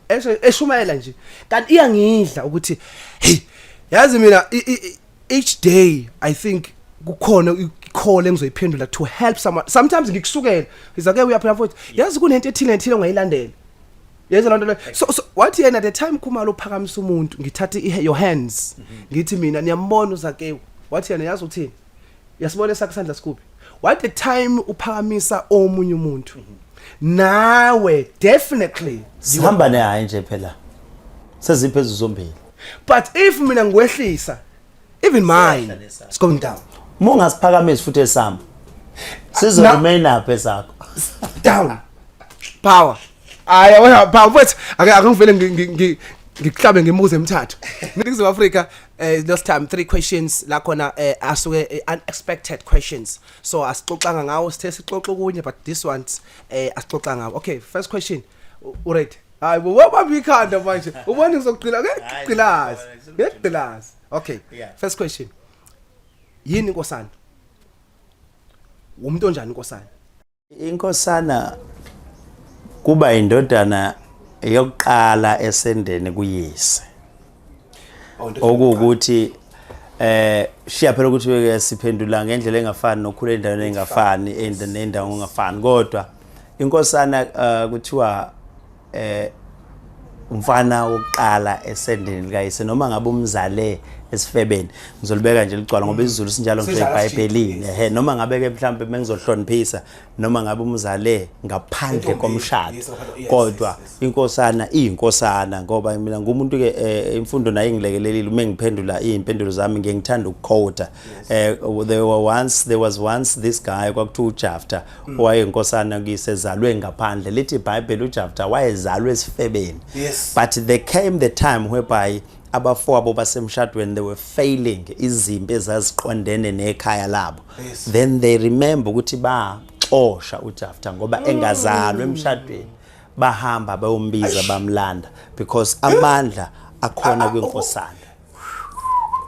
Speaker 2: eshumayela nje kanti iyangidla ukuthi hey yazi mina each day I think kukhona call engizoyiphendula to help someone sometimes ngikusukela ngizake uyaphela mfowethu yazi kunento ethile ongayilandela yenza lento le so wathi yena at the time Khumalo uphakamisa umuntu ngithatha your hands ngithi mina niyambona uZakewu wathi yena yazi uthini yasibona sakusandla sikuphi what the time uphakamisa omunye umuntu nawe definitely
Speaker 3: sihamba naye nje phela seziphezulu zombili
Speaker 2: but if mina ngwehlisa even mine it's going down
Speaker 3: Mongasiphakamise futhi esamba sizo remain up esakho
Speaker 2: down power wena power but akangivele ngikuhlabe ngemuze emithathu ngithi Africa last time 3 questions la khona asuke unexpected questions so asixoxanga ngawo sithe sixoxe kunye but this ones asixoxa ngawo okay first question alright hayi wabamba ikhanda manje ubona ngizogcila ngegcilazi okay first question yini inkosana umuntu onjani inkosana
Speaker 3: inkosana kuba indodana yokuqala esendene kuyise okuwukuthi shiya phela ukuthi siphendula ngendlela engafani nokhula endaweni engafani endawo engafani kodwa inkosana kuthiwa umfana wokuqala esendeni likayise noma ngabe umzale esifebeni ngizolibeka nje ligcwala ngoba isiZulu sinjalo nje eBhayibhelini noma ngabe ke mhlambe mengizohloniphisa noma ngabe umzale ngaphandle komshado kodwa inkosana iyinkosana ngoba mina ngumuntu ke imfundo nayo ingilekelelile uma ngiphendula izimpendulo zami ngiyengithanda ukuquote there was once this guy kwakuthiwa uJafta owayeyinkosana kuyisezalwe ngaphandle lithi iBhayibheli uJafta wayezalwe esifebeni but there came the time whereby abafowabo basemshadweni they were failing izimpi ezaziqondene nekhaya labo then they remember ukuthi baxosha uJafta ngoba engazalwe emshadweni bahamba bayombiza bamlanda because amandla akhona kwinkosana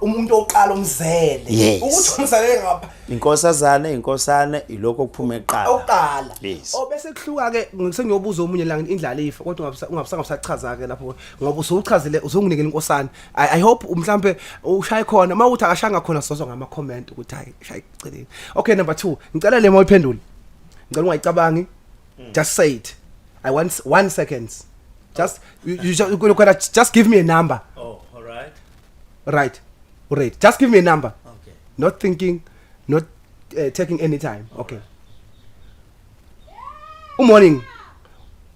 Speaker 2: umuntu oqala umzele ukuthi umzalele ngapha
Speaker 3: inkosana iloko kuphuma eqala
Speaker 2: oqala
Speaker 3: yes
Speaker 2: bese kuhluka ke sengiyobuza omunye la indlala ifa kodwa ungabusanga usachaza ke lapho ngoba usuchazile uzonginikela inkosana I hope mhlambe ushaye khona mawuthi akashanga khona sizozwa ngama comment ukuthi hayi shayi celeni okay number 2 ngicela le mawuyiphendule ngicela ungayicabangi just say it I want 1 second just just give me a number
Speaker 3: oh all right
Speaker 2: right just give me a number
Speaker 3: okay
Speaker 2: not thinking not taking any time okay morning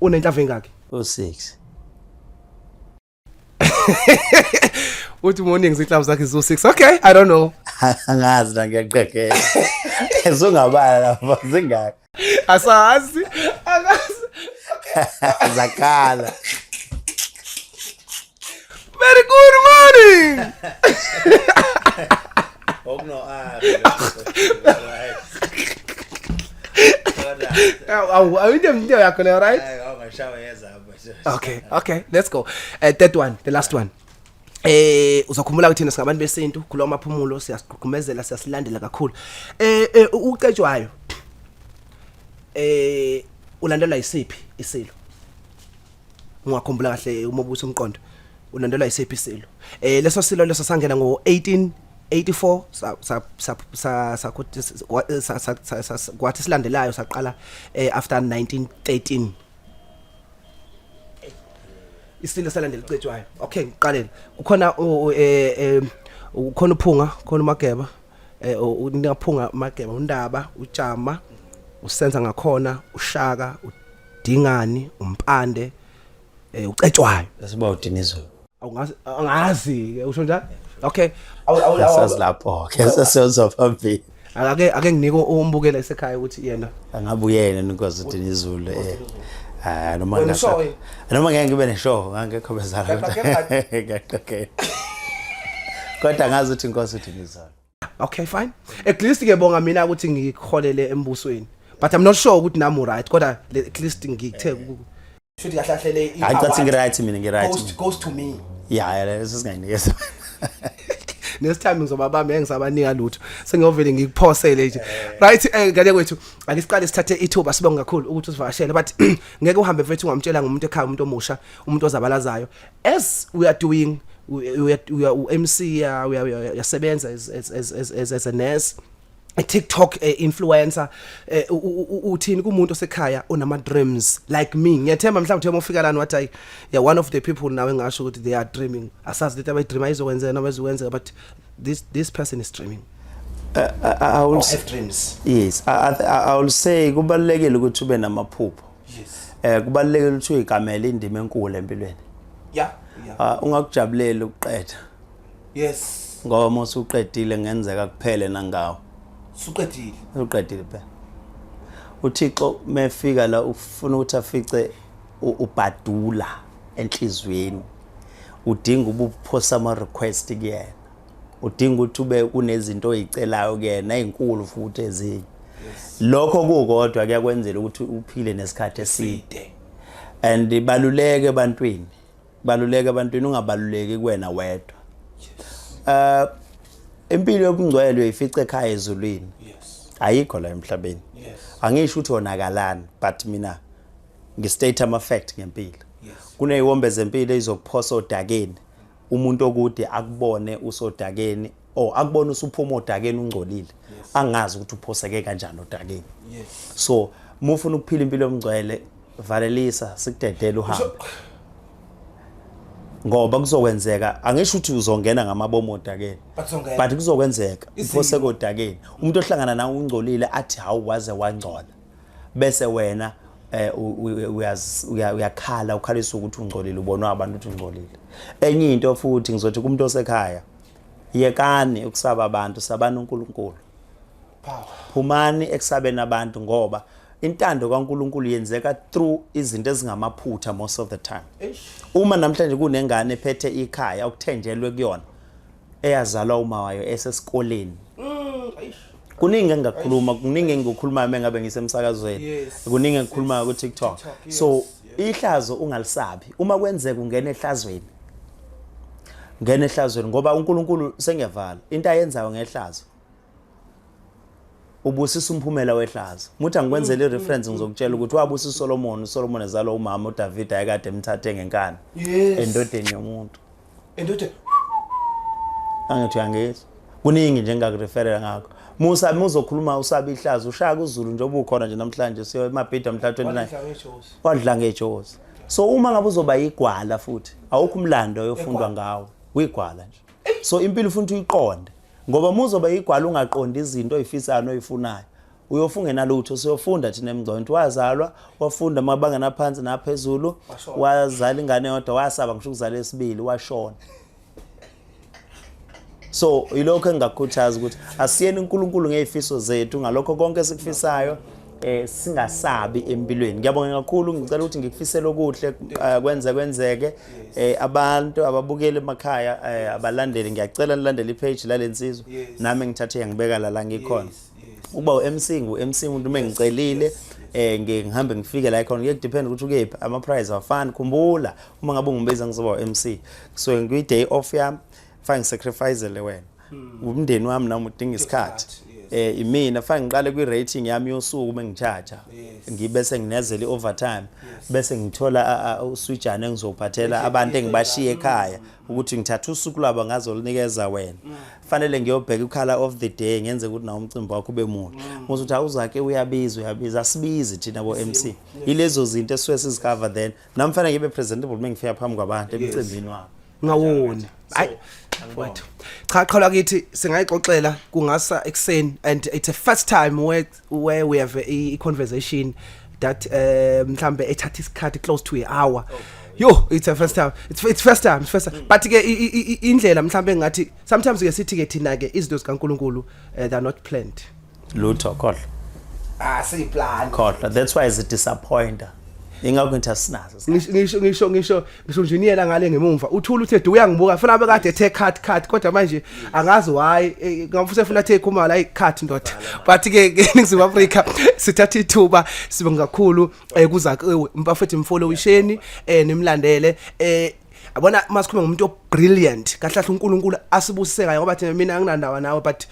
Speaker 2: unenhlava engaki
Speaker 3: 6
Speaker 2: uthi morning izinhlava zakhe zo6 okay I don't know
Speaker 3: angazi la ngiyaqhekela ezongabala lapha zingaki
Speaker 2: asazi
Speaker 3: zakala
Speaker 2: very good morning
Speaker 3: okno
Speaker 2: awuyinto yakho le right
Speaker 3: ngashawa yeza
Speaker 2: okay let's go that one the last one uzakhumbula ukuthi thina singabantu besintu kulo maphumulo siyasiqhumezela siyasilandela kakhulu ucetshwayo ulandelwa isiphi isilo ungakhumbula kahle uma ubuthi umqondo ulandelwa isiphi isilo leso silo leso sangena ngo1884 kwathi silandelayo saqala after 1913 isilo salandela icetshwayo okay ngiqalele ukhona ukhona uphunga khona uMageba uningaphunga Mageba uNdaba uJama usenza ngakhona uShaka uDingani uMpande ucetshwayo
Speaker 3: lesiba udinizwe
Speaker 2: awungazi usho njalo okay
Speaker 3: asazi lapho ke sesizwa phambili
Speaker 2: ake nginike umbukela esekhaya ukuthi yena
Speaker 3: angabuyena nikoze udinizulu noma ngashaka noma ngeke ngibe neshow ngangekho bezala okay kodwa ngazi ukuthi inkosi udinizulu
Speaker 2: okay fine at least ke bonga mina ukuthi ngikholele embusweni but I'm not sure ukuthi nami right kodwa at least ngikuthe should yahlahlele
Speaker 3: acathi ngiright mina ngiright
Speaker 2: goes to me
Speaker 3: yeah lesisingayinikeza
Speaker 2: next time ngizobabamba engisabanika lutho sengiyovele ngikuphosele nje right ngale kwethu akisiqale sithathe ithuba sibonga kakhulu ukuthi usivakashele but ngeke uhambe mfethu ungamtshela ngomuntu ekhaya umuntu omusha umuntu ozabalazayo as we are doing we are MC yasebenza as a nurse a TikTok influencer uthini kumuntu osekhaya onama dreams like me ngiyathemba mhlawumbe uthema ufika lana wathi yeah one of the people nawe ngasho ukuthi they are dreaming asazi ukuthi abayidreama izokwenza noma izokwenza but this person is dreaming
Speaker 3: I will
Speaker 2: have dreams
Speaker 3: yes I will say kubalekile ukuthi ube namaphupho
Speaker 2: yes
Speaker 3: kubalekile ukuthi uyigamele indima enkulu empilweni
Speaker 2: yeah
Speaker 3: ungakujabulela ukuqedha
Speaker 2: yes
Speaker 3: ngoba mase uqedile ngenzeka kuphele nangawo uqedile phela uThixo mefika la ufuna ukuthi afice ubhadula enhlizweni udinga ubuphosa ama request kuyena udinga ukuthi ube kunezinto oyicelayo kuyena ezinkulu futhi ezinye lokho kukodwa kuyakwenzela ukuthi uphile nesikhathi eside and baluleke ebantwini ungabaluleki kuwena wedwa impilo yobungcwele uyifica ekhaya ezulwini ayikho la emhlabeni angisho ukuthi onakalana but mina ngistate ama fact ngempilo kuneyiwombe zempilo ezokuphosa odakeni umuntu okude akubone usodakeni akubone usuphuma odakeni ungcolile angazi ukuthi uphoseke kanjani odakeni so mufuna ukuphila impilo yomngcwele valelisa sikudedela uhambe ngoba kuzokwenzeka angisho ukuthi uzongena ngamabomo odakeni but kuzokwenzeka uphoseke odakeni umuntu ohlangana nawe ungcolile athi hawu waze wangcola bese wena uyakhala ukhalisa ukuthi ungcolile ubonwa abantu ukuthi ungcolile enye into futhi ngizothi kumuntu osekhaya yekani ukusaba abantu sabana uNkulunkulu phumani ekusabeni abantu ngoba intando kaNkulunkulu yenzeka through izinto ezingamaphutha most of the time uma namhlanje kunengane ephethe ikhaya ukuthenjelwe kuyona eyazalwa uma wayo esesikoleni kuningi engakhuluma kuningi engikhuluma mengabe ngisemsakazweni kuningi engikhuluma ku TikTok so ihlazo ungalisabi uma kwenzeka ungena ehlazweni ngene ehlazweni ngoba uNkulunkulu sengiyavala into ayenzayo ngehlazo ubusisa umphumela wehlazo muthi angikwenzele ireference ngizokutshela ukuthi wabusisa Solomon ezalo umama uDavid ayekade emthathe ngenkani endodeni yomuntu angithi angezi kuningi nje engakureferela ngakho Musa uzokhuluma usabe ihlazo ushaya kuZulu nje obukhona nje namhlanje siyo eMabhida mhla 29 wadla ngejozi so uma ngabe uzoba igwala futhi awukho umlando oyofundwa ngawo uyigwala nje so impilo ufuna uyiqonde ngoba muzoba igwala ungaqonda izinto oyifisayo oyifunayo uyofunga nalutho siyofunda thina emgconto wazalwa wafunda mabanga naphansi naphezulu wazala ingane yodwa wasaba ngisho ukuzala esibili washona so ilokho engakukhuthaza ukuthi asiyeni uNkulunkulu ngezifiso zethu ngalokho konke sikufisayo singasabi empilweni ngiyabonga kakhulu ngicela ukuthi ngikufisele okuhle kwenzeke abantu ababukeli emakhaya abalandeli ngiyacela nilandele ipage la lensizwe nami ngithathe ngibeka la ngikhona ukuba uMC umuntu mengicelile ngihambe ngifike la ikhona ngiyedepend ukuthi ukephi ama prize afani khumbula uma ngabe ungibiza ngizoba uMC so ngiyi day off yami fine sacrifice le wena umndeni wami nami udinga isikhathi imina fane ngiqale kwi rating yami yosuku mengicharge ngibese nginezela overtime bese ngithola uswijane engizophathela abantu engibashiye ekhaya ukuthi ngithatha usuku lwabo ngazolinikeza wena fanele ngiyobheka ukhala of the day ngenze ukuthi na umcimbi wakho ube muhle muthi uthi awuzake uyabiza asibizi thina bo MC ilezo zinto esisuke sizicover then nami fanele ngibe presentable mengifika phambi kwabantu emcimbini wabo
Speaker 2: ngawoni mfowethu cha qhala kithi singayixoxela kungasa ekseni and it's a first time where we have a conversation that mhlambe ethatha isikhathi close to an hour it's a first time it's first time but ke indlela mhlambe ngathi sometimes ke sithi ke thina ke izinto zikaNkuluNkulu they're not planned
Speaker 3: lutho kodwa
Speaker 2: siyiplan
Speaker 3: kodwa that's why is a disappointer ingakho ngithi asinazo
Speaker 2: ngisho nje niyela ngale ngemumva uthula uthe uyangibuka funa abe kade ethe cut kodwa manje angazi why ngamfuse funa ethe khuma la icut ndoda but ke ngiziba Africa sithatha ithuba sibonga kakhulu kuZakewu mfafethu mfollowisheni nimlandele abona masikhuluma ngomuntu brilliant kahle uNkulunkulu asibusiseka ngoba thina mina nginandawa nawe but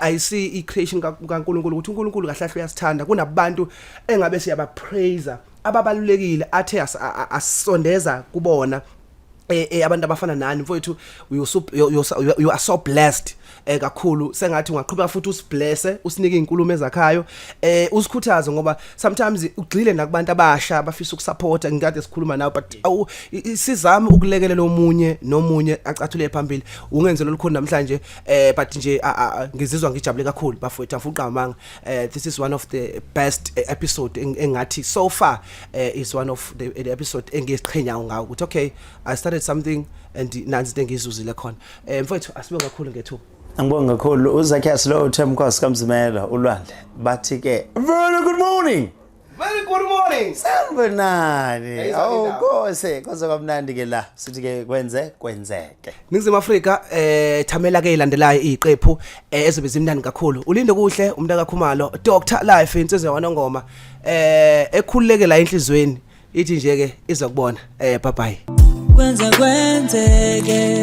Speaker 2: I see I creation kaNkulunkulu ukuthi uNkulunkulu kahle uyasithanda kunabantu engabe siyaba praise ababalulekile athe asondeza kubona abantu abafana nani mfowethu you are so blessed kakhulu sengathi ungaqhubeka futhi usiblesse usinike izinkulumo ezakhayo usikhuthaze ngoba sometimes ugxile nakubantu abasha abafisa ukusupporta ngikade sikhuluma nawe but sizame ukulekelela nomunye acathule phambili ungenzelo likhona namhlanje but nje ngizizwa ngijabule kakhulu bafowethu afuqamanga this is one of the best episode engathi so far is one of the episode engisiqhenyayo ngawo ukuthi okay I started something and nansi into engizuzile khona mfowethu asibonge kakhulu ngethuba
Speaker 3: angibonga kakhulu uZakewu lo Themkhosi kaMzimela ulwandle bathi ke very good morning sanibonani awukose kwaze kwamnandi ke la sithi ke kwenzeke
Speaker 2: Ningizimu Afrika thamela ke ilandelayo iziqephu ezobe zimnandi kakhulu ulinde kuhle umntaka Khumalo Dr Life insizwe yaNongoma ekhululeke la enhlizweni ithi nje ke izokubona bye bye
Speaker 1: Kwenzekwenzeke